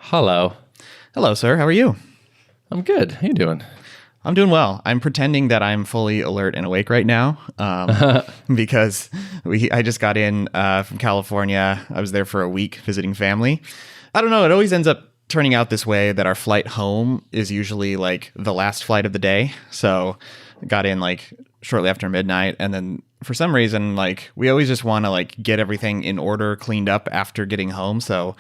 Hello. Hello, sir. How are you? I'm good. How you doing? I'm doing well. I'm pretending that I'm fully alert and awake right now because I just got in from California. I was there for a week visiting family. I don't know. It always ends up turning out this way that our flight home is usually like the last flight of the day. So I got in like shortly after midnight, and then for some reason, like we always just want to like get everything in order, cleaned up after getting home. So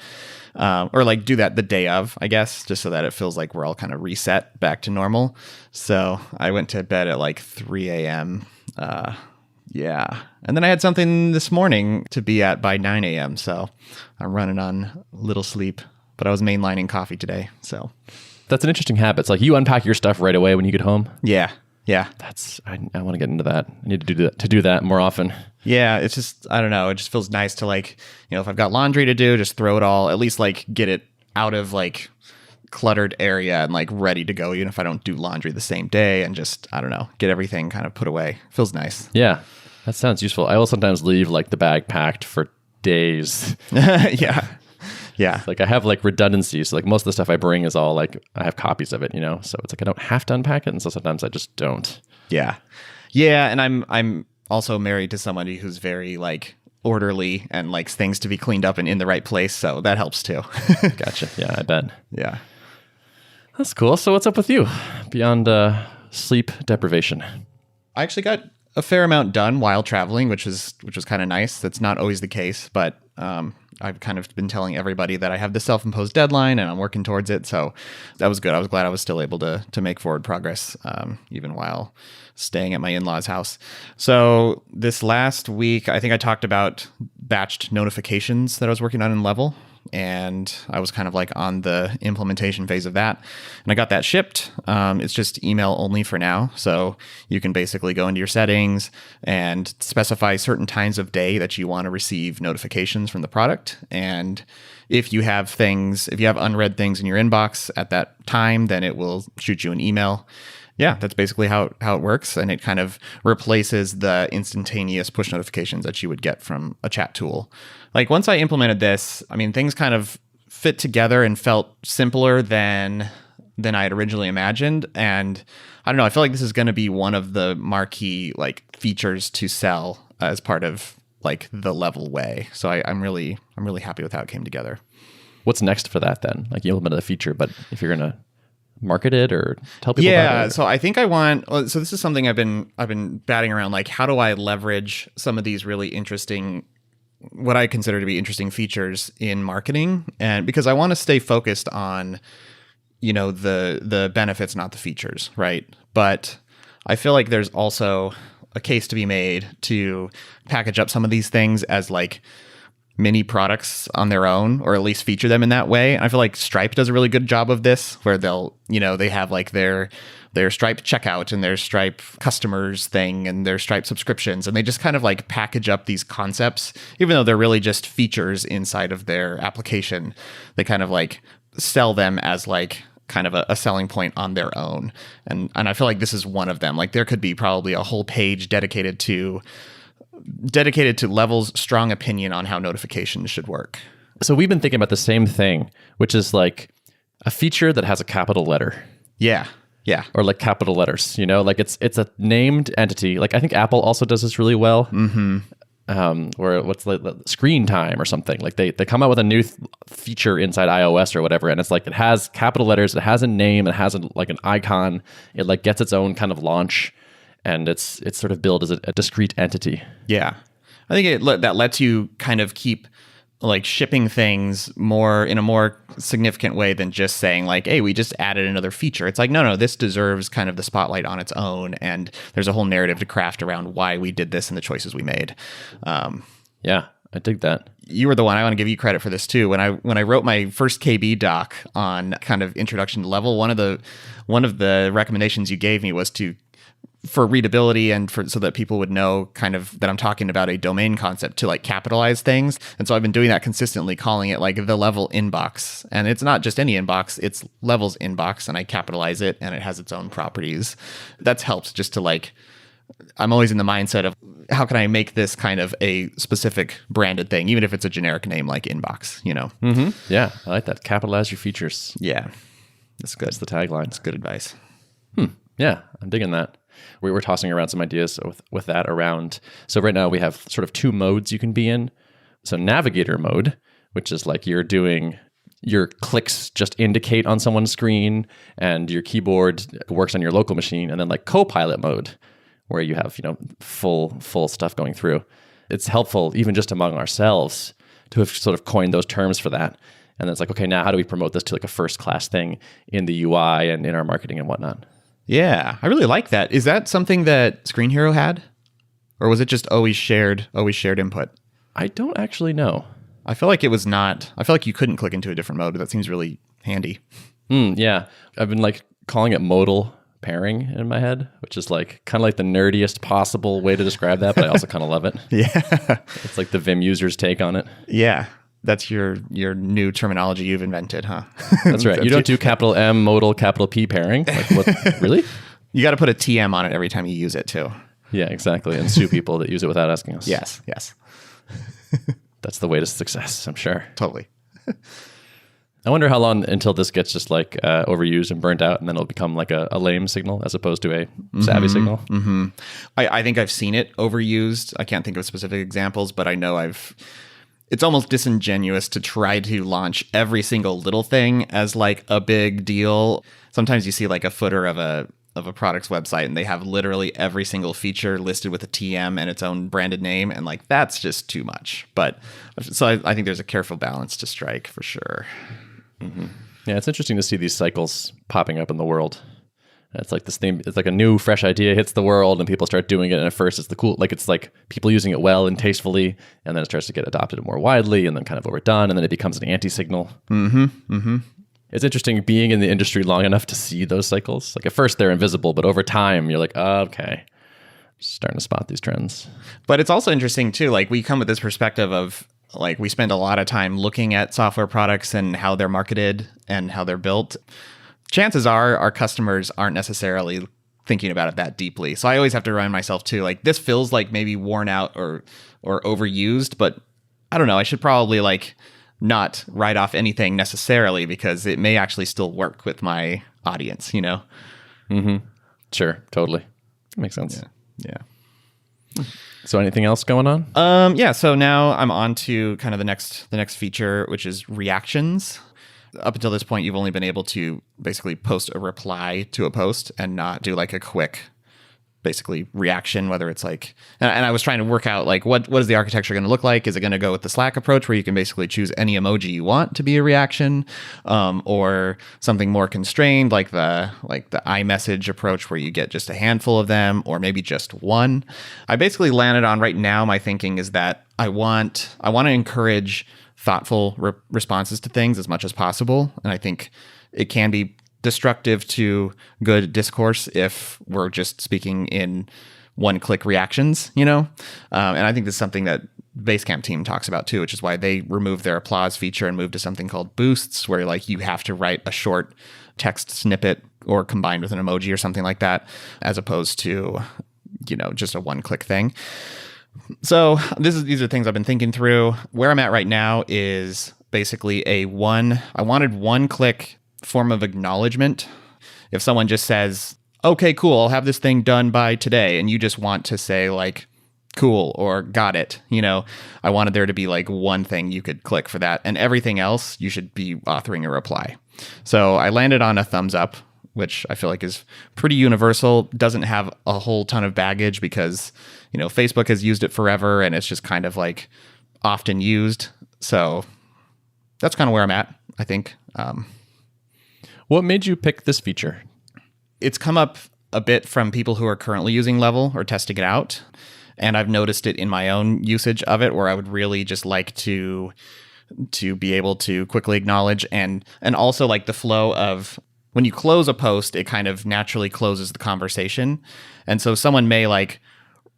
or like do that the day of, I guess, just so that it feels like we're all kind of reset back to normal. So I went to bed at like 3 a.m. Yeah. And then I had something this morning to be at by 9 a.m. So I'm running on little sleep, but I was mainlining coffee today. So that's an interesting habit. It's like you unpack your stuff right away when you get home. Yeah. Yeah. I want to get into that. I need to do that more often. Yeah, it's just, I don't know. It just feels nice to like, if I've got laundry to do, just throw it all, at least like get it out of like cluttered area and like ready to go, even if I don't do laundry the same day, and just, I don't know, get everything kind of put away. Feels nice. Yeah, that sounds useful. I will sometimes leave like the bag packed for days. Yeah. Yeah. Like I have like redundancy. So like most of the stuff I bring is all like, I have copies of it, so it's like I don't have to unpack it. And so sometimes I just don't. Yeah. Yeah. And I'm also married to somebody who's very like orderly and likes things to be cleaned up and in the right place. So that helps too. Gotcha. Yeah, I bet. Yeah. That's cool. So what's up with you beyond sleep deprivation? I actually got a fair amount done while traveling, which was kind of nice. That's not always the case, but I've kind of been telling everybody that I have this self-imposed deadline and I'm working towards it. So that was good. I was glad I was still able to make forward progress, even while staying at my in-laws' house. So this last week, I think I talked about batched notifications that I was working on in Level. And I was kind of like on the implementation phase of that. And I got that shipped. It's just email only for now. So you can basically go into your settings and specify certain times of day that you want to receive notifications from the product. And if you have unread things in your inbox at that time, then it will shoot you an email. Yeah, that's basically how it works. And it kind of replaces the instantaneous push notifications that you would get from a chat tool. Like once I implemented this, I mean, things kind of fit together and felt simpler than I had originally imagined. And I don't know, I feel like this is going to be one of the marquee like features to sell as part of like the Level way. So I'm really happy with how it came together. What's next for that then? Like you implemented a feature, but if you're going to market it or tell people about it? Yeah, so I think so this is something I've been batting around, like how do I leverage some of these really interesting, what I consider to be interesting features in marketing, and because I want to stay focused on the benefits, not the features, right? But I feel like there's also a case to be made to package up some of these things as like mini products on their own, or at least feature them in that way. And I feel like Stripe does a really good job of this, where they have like their Stripe checkout and their Stripe customers thing and their Stripe subscriptions. And they just kind of like package up these concepts, even though they're really just features inside of their application. They kind of like sell them as like kind of a selling point on their own. And I feel like this is one of them. Like there could be probably a whole page dedicated to Level's strong opinion on how notifications should work. So we've been thinking about the same thing, which is like a feature that has a capital letter. Yeah. Yeah. Or like capital letters, like it's a named entity. Like I think Apple also does this really well. Mm-hmm. Or what's like screen time or something. Like they come out with a new feature inside iOS or whatever, and it's like it has capital letters, it has a name, it has like an icon. It like gets its own kind of launch. And it's sort of billed as a discrete entity. Yeah. I think that lets you kind of keep like shipping things in a more significant way than just saying like, hey, we just added another feature. It's like, no, this deserves kind of the spotlight on its own. And there's a whole narrative to craft around why we did this and the choices we made. Yeah, I dig that. You were the one, I want to give you credit for this too. When I wrote my first KB doc on kind of introduction to Level, one of the recommendations you gave me was for readability and so that people would know kind of that I'm talking about a domain concept, to like capitalize things. And so I've been doing that consistently, calling it like the Level inbox. And it's not just any inbox, it's Level's inbox, and I capitalize it and it has its own properties. That's helped just to like I'm always in the mindset of how can I make this kind of a specific branded thing, even if it's a generic name like Inbox, Yeah, I like that. Capitalize your features. Yeah, that's good. That's the tagline. That's good advice. Yeah, I'm digging that. We were tossing around some ideas with that around. So right now we have sort of 2 modes you can be in. So Navigator mode, which is like you're doing your clicks just indicate on someone's screen and your keyboard works on your local machine. And then like Copilot mode, where you have, full stuff going through. It's helpful even just among ourselves to have sort of coined those terms for that. And then it's like, okay, now how do we promote this to like a first class thing in the UI and in our marketing and whatnot? Yeah, I really like that. Is that something that Screen Hero had? Or was it just always shared input? I don't actually know. I feel like it was not. I feel like you couldn't click into a different mode. That seems really handy. Yeah. I've been like calling it modal pairing in my head, which is like kind of like the nerdiest possible way to describe that, but I also kind of love it. Yeah. It's like the Vim user's take on it. Yeah. That's your new terminology you've invented, huh? That's right. You don't do capital M modal capital P pairing. Like what? Really? You got to put a TM on it every time you use it too. Yeah, exactly. And sue people that use it without asking us. Yes. That's the way to success, I'm sure. Totally. I wonder how long until this gets just like overused and burnt out, and then it'll become like a lame signal as opposed to a savvy signal. Mm-hmm. I think I've seen it overused. I can't think of specific examples, but I know it's almost disingenuous to try to launch every single little thing as like a big deal. Sometimes you see like a footer of a product's website and they have literally every single feature listed with a TM and its own branded name, and like that's just too much. But so I think there's a careful balance to strike for sure. Mm-hmm. Yeah, it's interesting to see these cycles popping up in the world. It's like this thing. It's like a new, fresh idea hits the world, and people start doing it. And at first, it's like people using it well and tastefully, and then it starts to get adopted more widely, and then kind of overdone, and then it becomes an anti-signal. Mm-hmm. Mm-hmm. It's interesting being in the industry long enough to see those cycles. Like at first, they're invisible, but over time, you're like, oh, okay, starting to spot these trends. But it's also interesting too. Like we come with this perspective of like we spend a lot of time looking at software products and how they're marketed and how they're built. Chances are our customers aren't necessarily thinking about it that deeply. So I always have to remind myself too, like this feels like maybe worn out or overused, but I don't know. I should probably like not write off anything necessarily because it may actually still work with my audience, Mm-hmm. Sure. Totally. Makes sense. Yeah. So anything else going on? Yeah. So now I'm on to kind of the next feature, which is reactions. Up until this point, you've only been able to basically post a reply to a post and not do like a quick, basically reaction, whether it's like, and I was trying to work out like, what is the architecture going to look like? Is it going to go with the Slack approach where you can basically choose any emoji you want to be a reaction, or something more constrained like the iMessage approach where you get just a handful of them, or maybe just one? I basically landed on right now, my thinking is that I want to encourage thoughtful responses to things as much as possible. And I think it can be destructive to good discourse if we're just speaking in one-click reactions, and I think this is something that Basecamp team talks about too, which is why they removed their applause feature and moved to something called boosts, where like you have to write a short text snippet or combined with an emoji or something like that, as opposed to, just a one-click thing. So these are things I've been thinking through. Where I'm at right now is basically I wanted one-click form of acknowledgement. If someone just says, okay, cool, I'll have this thing done by today, and you just want to say like, cool, or got it, I wanted there to be like one thing you could click for that, and everything else you should be authoring a reply. So I landed on a thumbs up, which I feel like is pretty universal, doesn't have a whole ton of baggage because, Facebook has used it forever and it's just kind of like often used. So that's kind of where I'm at, I think. What made you pick this feature? It's come up a bit from people who are currently using Level or testing it out. And I've noticed it in my own usage of it, where I would really just like to be able to quickly acknowledge and also like the flow of when you close a post, it kind of naturally closes the conversation. And so someone may like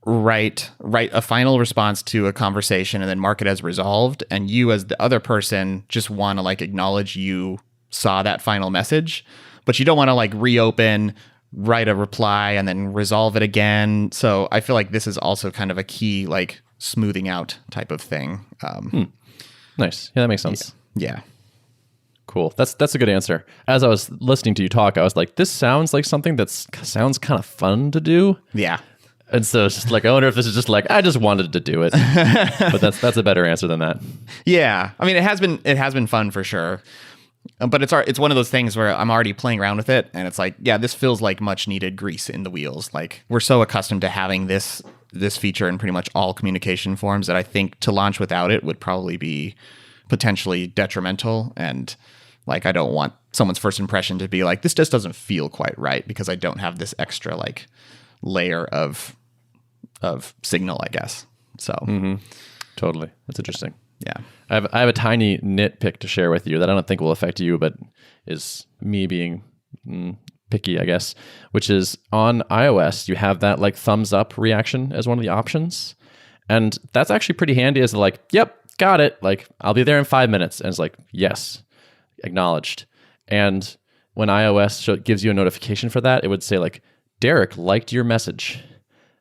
write a final response to a conversation and then mark it as resolved. And you as the other person just want to like acknowledge you saw that final message, but you don't want to like reopen, write a reply and then resolve it again. So I feel like this is also kind of a key, like smoothing out type of thing. Nice. Yeah, that makes sense. Yeah. Cool. That's a good answer. As I was listening to you talk, I was like, this sounds like something that sounds kind of fun to do. Yeah. And so it's just like, I wonder if this is just like, I just wanted to do it. But that's a better answer than that. Yeah. I mean, it has been fun for sure. But it's one of those things where I'm already playing around with it, and it's like, yeah, this feels like much needed grease in the wheels. Like, we're so accustomed to having this feature in pretty much all communication forms that I think to launch without it would probably be potentially detrimental. And like, I don't want someone's first impression to be like, this just doesn't feel quite right because I don't have this extra like layer of signal, I guess. So Totally. That's interesting. yeah. I have a tiny nitpick to share with you that I don't think will affect you, but is me being picky, I guess, which is on iOS, you have that like thumbs up reaction as one of the options. And that's actually pretty handy as like, yep, got it. Like, I'll be there in 5 minutes. And it's like, yes, acknowledged. And when iOS gives you a notification for that, it would say like, Derrick liked your message.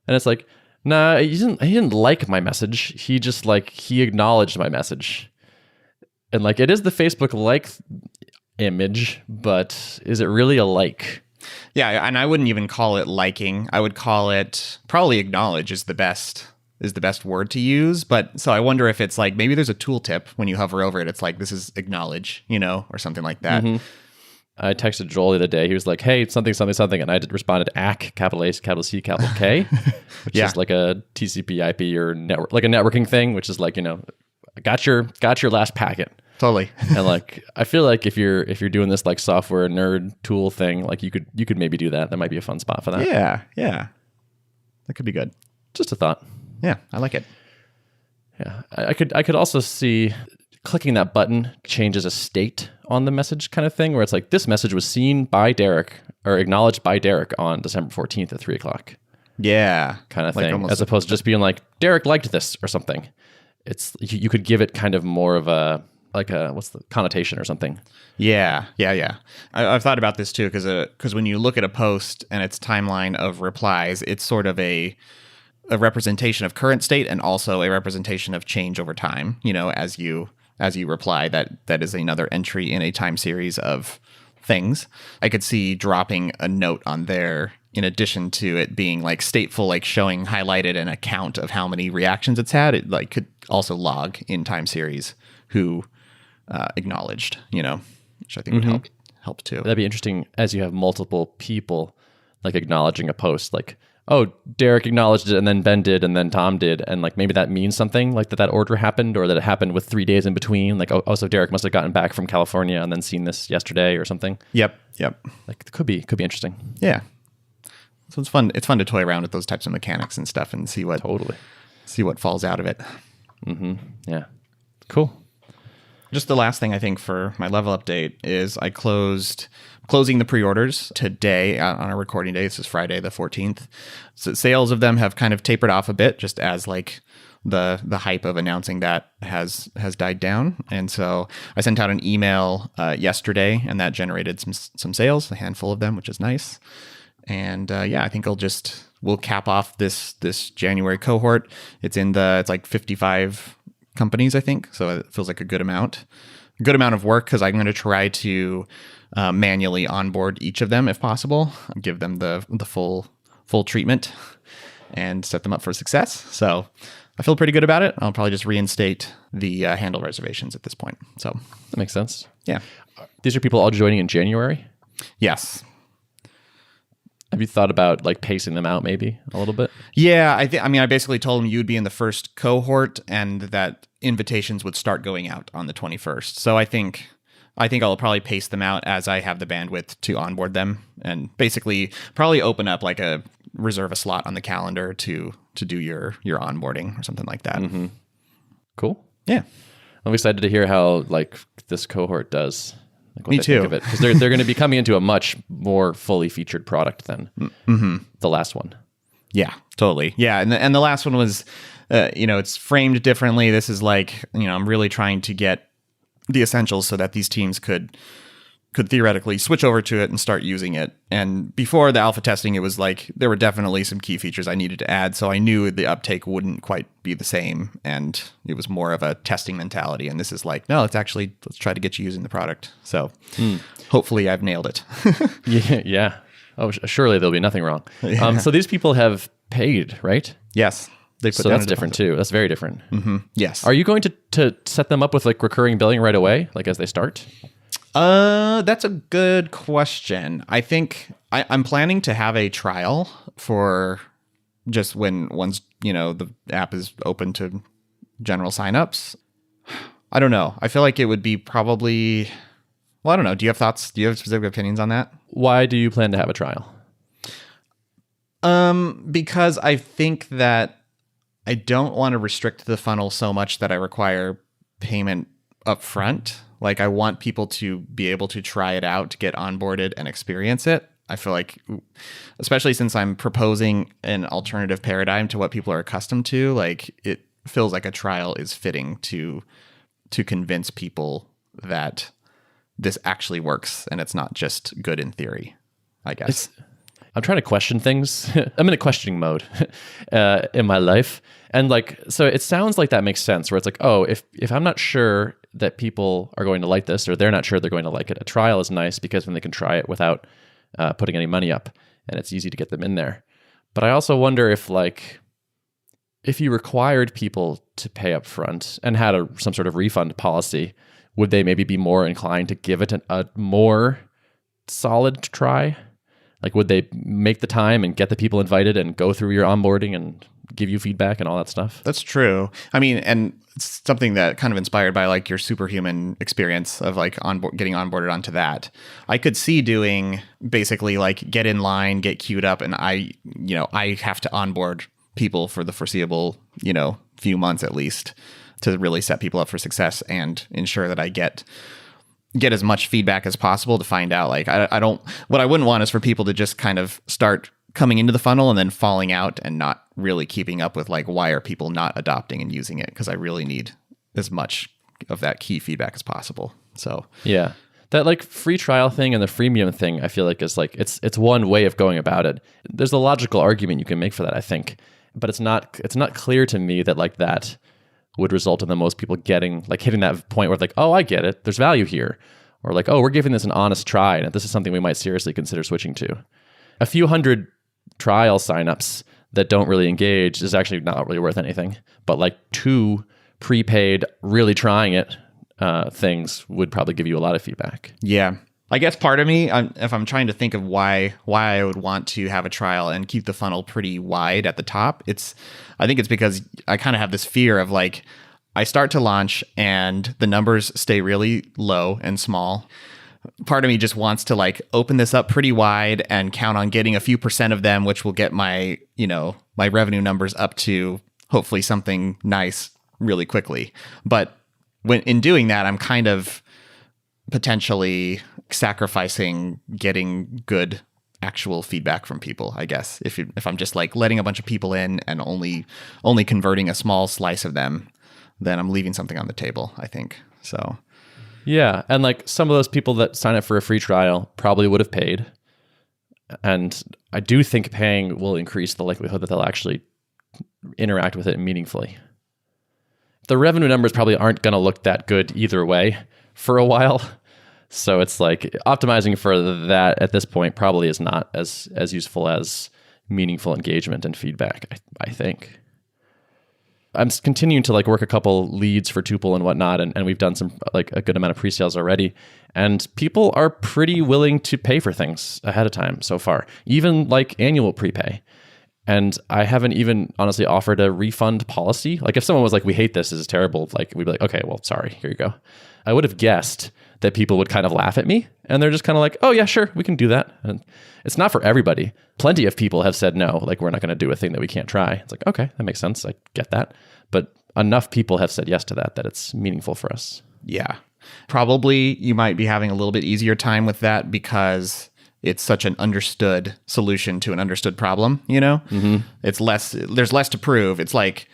And it's like, nah, he didn't like my message. He just like, he acknowledged my message. And like, it is the Facebook like image, but is it really a like? Yeah, and I wouldn't even call it liking. I would call it probably acknowledge is the best word to use. But so I wonder if it's like, maybe there's a tooltip when you hover over it. It's like, this is acknowledge, or something like that. I texted Joel the other day. He was like, hey, something, something, something. And I responded, ACK, capital A, capital C, capital K, which is like a TCP IP or network, like a networking thing, which is like, got your last packet. Totally. And like, I feel like if you're doing this like software nerd tool thing, like you could maybe do that. That might be a fun spot for that. Yeah. That could be good. Just a thought. Yeah, I like it. Yeah. I could also see clicking that button changes a state on the message kind of thing, where it's like, this message was seen by Derrick or acknowledged by Derrick on December 14th at 3:00. Yeah. Kind of thing, as opposed to just being like, Derrick liked this or something. It's, you could give it kind of more of a, like a, what's the connotation or something. Yeah. I've thought about this too, because when you look at a post and its timeline of replies, it's sort of a representation of current state and also a representation of change over time. As you reply, that is another entry in a time series of things. I could see dropping a note on there in addition to it being like stateful, like showing highlighted an account of how many reactions it's had. It like could also log in time series who acknowledged, which I think would help too. That'd be interesting as you have multiple people like acknowledging a post, like, oh, Derrick acknowledged it, and then Ben did, and then Tom did, and like maybe that means something, like that order happened, or that it happened with 3 days in between. Like, oh, so Derrick must have gotten back from California and then seen this yesterday or something. Yep. Like, it could be interesting. Yeah. So it's fun. It's fun to toy around with those types of mechanics and stuff and see what falls out of it. Yeah. Cool. Just the last thing I think for my level update is I closing the pre-orders today on our recording day. This is Friday the 14th. So sales of them have kind of tapered off a bit, just as like the hype of announcing that has died down. And so I sent out an email yesterday, and that generated some sales, a handful of them, which is nice. And I think we'll cap off this January cohort. It's like 55 companies, I think. So it feels like a good amount of work, because I'm going to try to manually onboard each of them if possible, give them the full treatment and set them up for success. So I feel pretty good about it. I'll probably just reinstate the handle reservations at this point. So that makes sense. Yeah. These are people all joining in January? Yes. Have you thought about like pacing them out maybe a little bit? Yeah, I basically told them you'd be in the first cohort and that invitations would start going out on the 21st. So I think I'll probably pace them out as I have the bandwidth to onboard them, and basically probably open up like reserve a slot on the calendar to do your onboarding or something like that. Cool. Yeah. I'm excited to hear how like this cohort does. Like what Me they too. Think of it, because they're going to be coming into a much more fully featured product than the last one. Yeah, totally. Yeah, and the last one was, it's framed differently. This is like, I'm really trying to get the essentials so that these teams could could theoretically switch over to it and start using it. And before the alpha testing, it was like there were definitely some key features I needed to add. So I knew the uptake wouldn't quite be the same. And it was more of a testing mentality. And this is like, no, let's try to get you using the product. So hopefully I've nailed it. Yeah. Oh, surely there'll be nothing wrong. Yeah. So these people have paid, right? Yes. So that's different too. That's very different. Mm-hmm. Yes. Are you going to set them up with like recurring billing right away, like as they start? That's a good question. I think I'm planning to have a trial for just once the app is open to general signups. I don't know. I feel like it would be probably. Well, I don't know. Do you have thoughts? Do you have specific opinions on that? Why do you plan to have a trial? Because I think that I don't want to restrict the funnel so much that I require payment up front. Like I want people to be able to try it out, to get onboarded and experience it. I feel like, especially since I'm proposing an alternative paradigm to what people are accustomed to, like it feels like a trial is fitting to convince people that this actually works and it's not just good in theory, I guess. I'm trying to question things. I'm in a questioning mode in my life. And like, so it sounds like that makes sense where it's like, oh, if I'm not sure that people are going to like this or they're not sure they're going to like it, a trial is nice because then they can try it without putting any money up and it's easy to get them in there. But I also wonder if you required people to pay up front and had some sort of refund policy, would they maybe be more inclined to give it a more solid try? Like, would they make the time and get the people invited and go through your onboarding and give you feedback and all that stuff? That's true. I mean, and it's something that kind of inspired by like your superhuman experience of like getting onboarded onto that. I could see doing basically like get in line, get queued up, and I have to onboard people for the foreseeable, few months at least to really set people up for success and ensure that I get as much feedback as possible to find out, like, what I wouldn't want is for people to just kind of start coming into the funnel and then falling out and not really keeping up with like, why are people not adopting and using it? Because I really need as much of that key feedback as possible. So yeah, that like free trial thing and the freemium thing, I feel like is like, it's one way of going about it. There's a logical argument you can make for that, I think, but it's not clear to me that like that would result in the most people getting like hitting that point where like, oh, I get it, there's value here, or like, oh, we're giving this an honest try and this is something we might seriously consider switching to. A few hundred trial signups that don't really engage is actually not really worth anything, but like 2 prepaid really trying it things would probably give you a lot of feedback. Yeah. I guess part of me, if I'm trying to think of why I would want to have a trial and keep the funnel pretty wide at the top, I think it's because I kind of have this fear of like, I start to launch and the numbers stay really low and small. Part of me just wants to like open this up pretty wide and count on getting a few percent of them, which will get my revenue numbers up to hopefully something nice really quickly. But when in doing that, I'm kind of potentially sacrificing getting good actual feedback from people, I guess. If I'm just like letting a bunch of people in and only converting a small slice of them, then I'm leaving something on the table, I think. So yeah, and like some of those people that sign up for a free trial probably would have paid. And I do think paying will increase the likelihood that they'll actually interact with it meaningfully. The revenue numbers probably aren't going to look that good either way for a while. So it's like optimizing for that at this point probably is not as useful as meaningful engagement and feedback, I think. I'm continuing to like work a couple leads for Tuple and whatnot, and we've done some like a good amount of pre-sales already. And people are pretty willing to pay for things ahead of time so far, even like annual prepay. And I haven't even honestly offered a refund policy. Like if someone was like, we hate this is terrible, like we'd be like, okay, well, sorry, here you go. I would have guessed that people would kind of laugh at me and they're just kind of like, oh yeah, sure, we can do that. And it's not for everybody. Plenty of people have said no, like we're not going to do a thing that we can't try. It's like, okay, that makes sense. I get that. But enough people have said yes to that it's meaningful for us. Yeah. Probably you might be having a little bit easier time with that because it's such an understood solution to an understood problem, Mm-hmm. There's less to prove. It's like,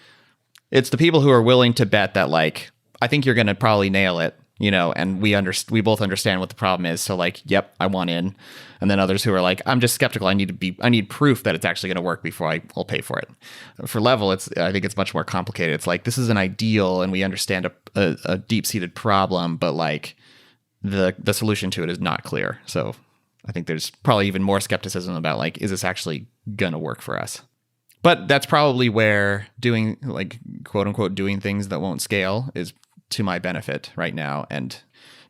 it's the people who are willing to bet that like, I think you're going to probably nail it. and we both understand what the problem is. So like, yep, I want in. And then others who are like, I'm just skeptical. I need proof that it's actually going to work before I'll pay for it. For Level, I think it's much more complicated. It's like, this is an ideal and we understand a deep-seated problem, but like the solution to it is not clear. So I think there's probably even more skepticism about like, is this actually going to work for us? But that's probably where doing like quote unquote doing things that won't scale is to my benefit right now. And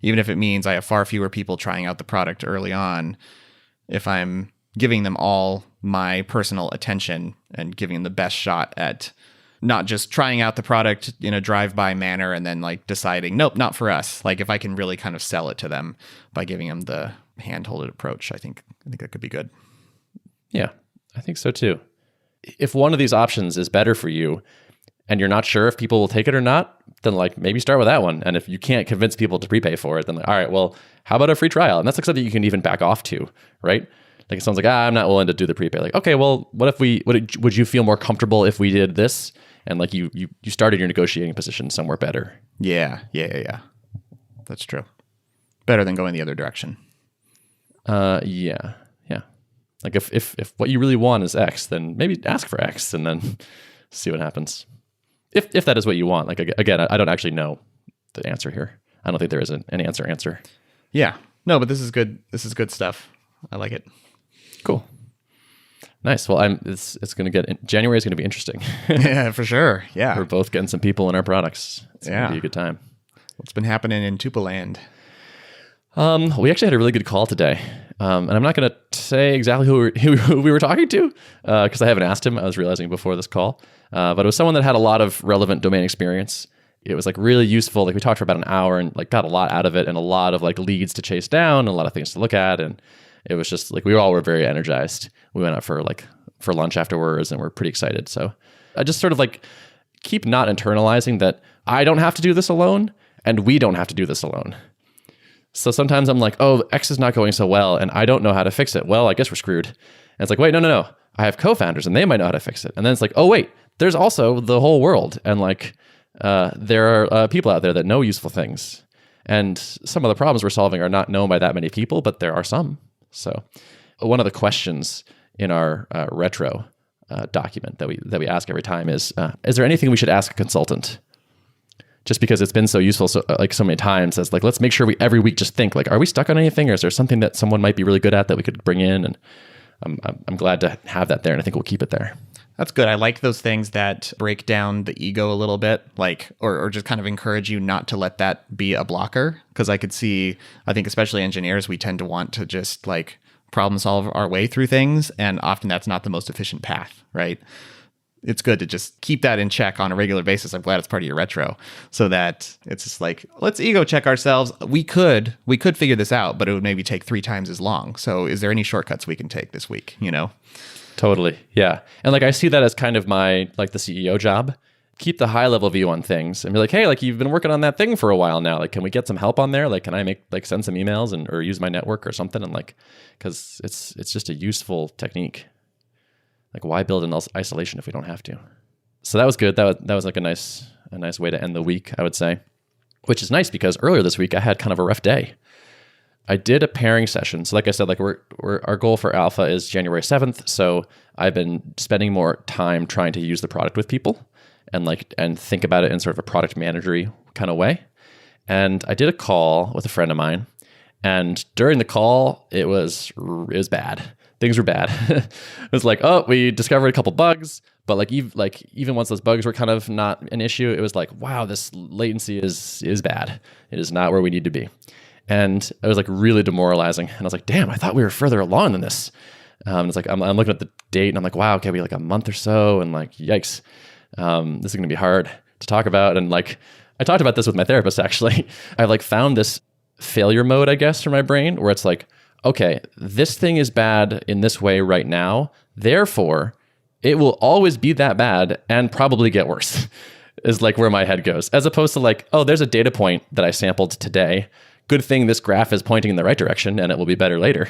even if it means I have far fewer people trying out the product early on, if I'm giving them all my personal attention and giving them the best shot at not just trying out the product in a drive-by manner and then like deciding, nope, not for us. Like if I can really kind of sell it to them by giving them the hand-holded approach, I think that could be good. Yeah, I think so too. If one of these options is better for you and you're not sure if people will take it or not, then like maybe start with that one. And if you can't convince people to prepay for it, then like, all right, well, how about a free trial? And that's like something you can even back off to, right? Like if someone's like, I'm not willing to do the prepay. Like, okay, well, what if would you feel more comfortable if we did this? And like you started your negotiating position somewhere better. Yeah. That's true. Better than going the other direction. Yeah. Like if what you really want is X, then maybe ask for X and then see what happens. If that is what you want. Like again, I don't actually know the answer here. I don't think there is an answer. Yeah. No, but this is good. This is good stuff. I like it. Cool. Nice. Well, it's going to January is going to be interesting. Yeah, for sure. Yeah. We're both getting some people in our products. It's going to be a good time. What's been happening in Tuple land? We actually had a really good call today. And I'm not going to say exactly who we were talking to because I haven't asked him. I was realizing before this call. But it was someone that had a lot of relevant domain experience. It was like really useful. Like we talked for about an hour and like got a lot out of it and a lot of like leads to chase down and a lot of things to look at. And it was just like we all were very energized. We went out for lunch afterwards and we're pretty excited. So I just sort of like keep not internalizing that I don't have to do this alone and we don't have to do this alone. So sometimes I'm like, oh, X is not going so well and I don't know how to fix it. Well, I guess we're screwed. And it's like, wait, no. I have co-founders and they might know how to fix it. And then it's like, oh, wait, there's also the whole world. And like, there are people out there that know useful things. And some of the problems we're solving are not known by that many people, but there are some. So one of the questions in our retro document that we ask every time is there anything we should ask a consultant? Just because it's been so useful so many times as like, let's make sure we every week just think like, are we stuck on anything or is there something that someone might be really good at that we could bring in? And I'm glad to have that there and I think we'll keep it there. That's good. I like those things that break down the ego a little bit, like, or just kind of encourage you not to let that be a blocker. Because I think especially engineers, we tend to want to just like problem solve our way through things. And often that's not the most efficient path, right? It's good to just keep that in check on a regular basis. I'm glad it's part of your retro so that it's just like, let's ego check ourselves. We could figure this out, but it would maybe take 3 times as long. So is there any shortcuts we can take this week, Totally. Yeah. And like, I see that as kind of my, like the CEO job, keep the high level view on things and be like, hey, like you've been working on that thing for a while now. Like, can we get some help on there? Like, can I send some emails or use my network or something? And like, cause it's just a useful technique. Like why build in isolation if we don't have to? So that was good. That was like a nice way to end the week, I would say, which is nice because earlier this week I had kind of a rough day. I did a pairing session. So like I said, like our goal for Alpha is January 7th. So I've been spending more time trying to use the product with people and think about it in sort of a product managery kind of way. And I did a call with a friend of mine. And during the call, it was bad. Things were bad. It was like, oh, we discovered a couple bugs, but even once those bugs were kind of not an issue, it was like, wow, this latency is bad. It is not where we need to be. And it was like really demoralizing. And I was like, damn, I thought we were further along than this. It's like, I'm looking at the date and I'm like, wow, okay, we like a month or so. And like, yikes, this is going to be hard to talk about. And like, I talked about this with my therapist, actually. I like found this failure mode, I guess, for my brain where it's like, okay, this thing is bad in this way right now. Therefore, it will always be that bad and probably get worse is like where my head goes. As opposed to like, oh, there's a data point that I sampled today. Good thing this graph is pointing in the right direction and it will be better later.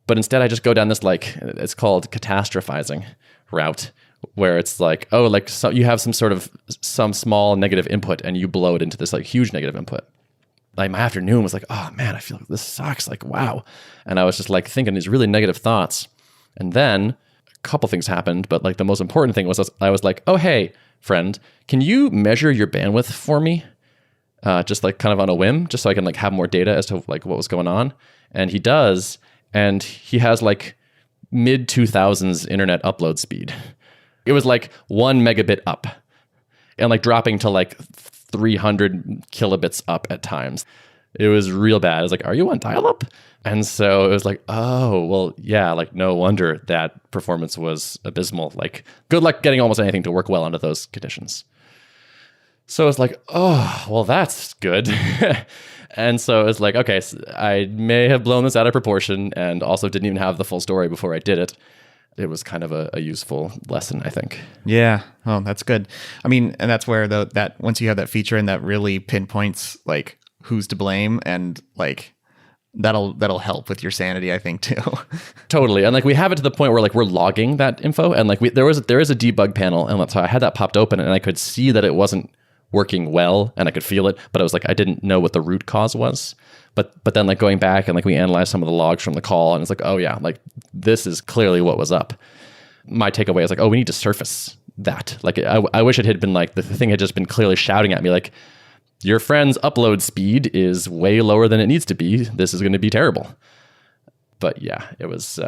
But instead I just go down this like, it's called catastrophizing route where it's like, oh, like so you have some small negative input and you blow it into this like huge negative input. like my afternoon was like, oh man, I feel like this sucks. Like, wow. And I was just like thinking these really negative thoughts. And then a couple things happened, but like the most important thing was I was like, oh, hey, friend, can you measure your bandwidth for me? Just like kind of on a whim, just so I can like have more data as to like what was going on. And he does. And he has like mid 2000s internet upload speed. It was like 1 megabit up and like dropping to like 300 kilobits up at times. It was real bad. I was like, are you on dial-up? And so it was like, oh, well, yeah, like no wonder that performance was abysmal. Like good luck getting almost anything to work well under those conditions. So it's like, oh, well, that's good. And so it's like, okay, so I may have blown this out of proportion and also didn't even have the full story before I did it. It was kind of a useful lesson, I think. Yeah. Oh, that's good. I mean, and that's where that once you have that feature and that really pinpoints like who's to blame, and like that'll help with your sanity, I think, too. Totally. And like we have it to the point where like we're logging that info, and like there is a debug panel, and so I had that popped open and I could see that it wasn't working well, and I could feel it, but I was like, I didn't know what the root cause was. But then like going back and like we analyzed some of the logs from the call, and it's like, oh yeah, like this is clearly what was up. My takeaway is like, oh, we need to surface that. Like I wish it had been like the thing had just been clearly shouting at me like, your friend's upload speed is way lower than it needs to be. This is going to be terrible. But yeah, it was...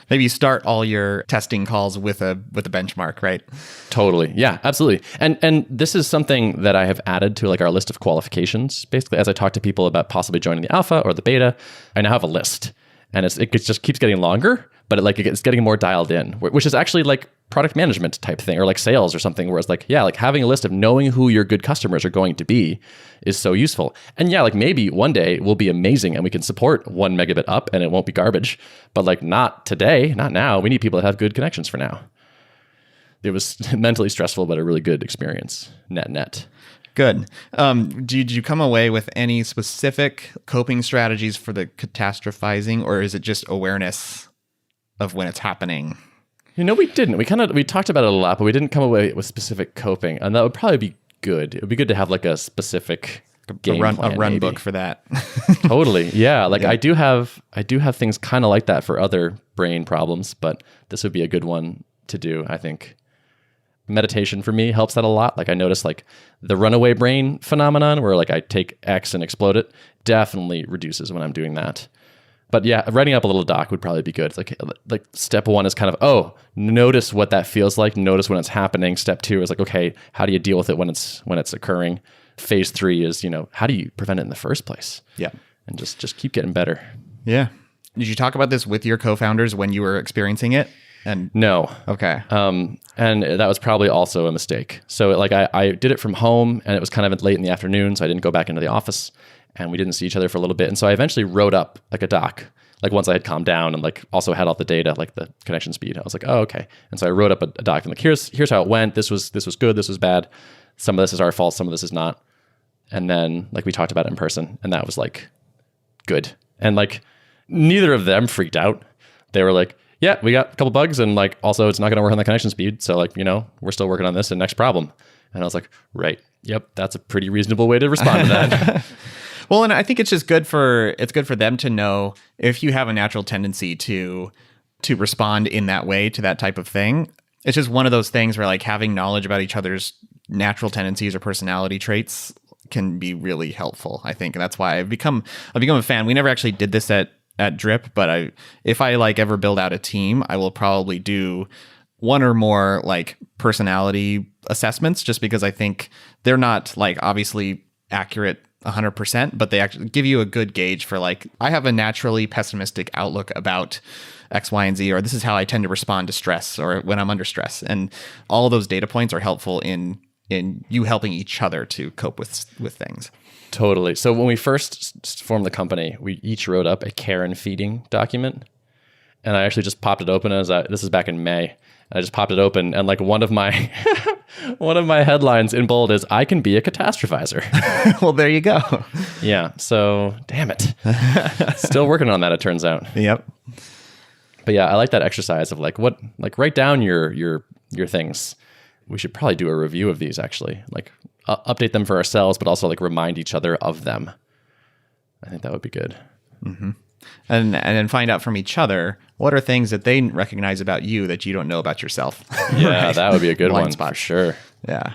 Maybe you start all your testing calls with a benchmark, right? Totally. Yeah, absolutely. And this is something that I have added to like our list of qualifications. Basically, as I talk to people about possibly joining the alpha or the beta, I now have a list. And it just keeps getting longer, but it's getting more dialed in, which is actually like product management type thing, or like sales or something, where it's like, yeah, like having a list of knowing who your good customers are going to be is so useful. And yeah, like maybe one day will be amazing and we can support 1 megabit up and it won't be garbage, but like not today, not now. We need people that have good connections for now. It was mentally stressful, but a really good experience, net. Good. Did you come away with any specific coping strategies for the catastrophizing, or is it just awareness of when it's happening? You know, we didn't. We talked about it a lot, but we didn't come away with specific coping, and that would probably be good. It would be good to have like a specific game plan, a run maybe. book for that. Totally, yeah. Like Yeah. I do have things kind of like that for other brain problems, but this would be a good one to do, I think. Meditation for me helps that a lot. Like I notice like the runaway brain phenomenon where like I take X and explode it definitely reduces when I'm doing that. But yeah, writing up a little doc would probably be good. Like step 1 is kind of, notice what that feels like. Notice when it's happening. Step 2 is like, okay, how do you deal with it when it's occurring? Phase 3 is, how do you prevent it in the first place? Yeah. And just keep getting better. Yeah. Did you talk about this with your co-founders when you were experiencing it? And no. Okay. And that was probably also a mistake. So like I did it from home, and it was kind of late in the afternoon, so I didn't go back into the office, and we didn't see each other for a little bit. And so I eventually wrote up like a doc, like once I had calmed down and like also had all the data, like the connection speed. I was like, oh, okay. And so I wrote up a doc and like, here's how it went. This was good. This was bad. Some of this is our fault. Some of this is not. And then like we talked about it in person, and that was like good. And like neither of them freaked out. They were like, yeah, we got a couple bugs, and like also it's not going to work on the connection speed. So like, we're still working on this, and next problem. And I was like, right. Yep. That's a pretty reasonable way to respond to that. Well, and I think it's just good for them to know if you have a natural tendency to respond in that way to that type of thing. It's just one of those things where like having knowledge about each other's natural tendencies or personality traits can be really helpful, I think. And that's why I've become a fan. We never actually did this at Drip, but if I like ever build out a team, I will probably do one or more like personality assessments, just because I think they're not like obviously accurate 100%, but they actually give you a good gauge for like, I have a naturally pessimistic outlook about X, Y, and Z, or this is how I tend to respond to stress or when I'm under stress. And all of those data points are helpful in you helping each other to cope with things. Totally. So when we first formed the company, we each wrote up a care and feeding document. And I actually just popped it open this is back in May. I just popped it open, and like one of my headlines in bold is, I can be a catastrophizer. Well, there you go. Yeah. So damn it. Still working on that, it turns out. Yep. But yeah, I like that exercise of like write down your things. We should probably do a review of these actually, like update them for ourselves, but also like remind each other of them. I think that would be good. And then find out from each other what are things that they recognize about you that you don't know about yourself. Yeah, Right? that would be a good Blind one spot. for sure. Yeah.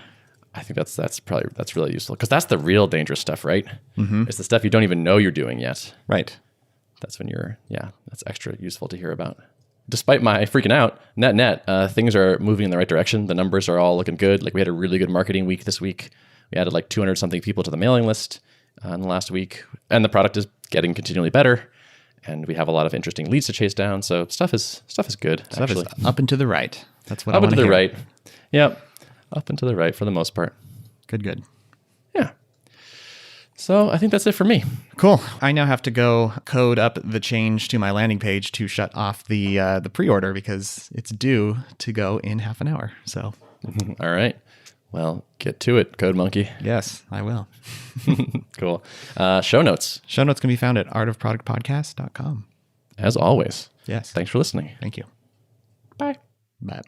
I think that's really useful because that's the real dangerous stuff, right? It's the stuff you don't even know you're doing yet. Right. That's when that's extra useful to hear about. Despite my freaking out, net, things are moving in the right direction. The numbers are all looking good. Like we had a really good marketing week this week. We added like 200 something people to the mailing list in the last week, and the product is getting continually better. And we have a lot of interesting leads to chase down. So stuff is good. Stuff actually. is up and to the right. That's what I Up and want to to the hear. right. Yep. Up and to the right for the most part. Good. Yeah. So I think that's it for me. Cool. I now have to go code up the change to my landing page to shut off the pre-order because it's due to go in half an hour. So, All right. Well, get to it, Code Monkey. yes, I will. Cool. Show notes, Show notes can be found at artofproductpodcast.com. as always. Yes. Thanks for listening. Thank you. Bye. Bye.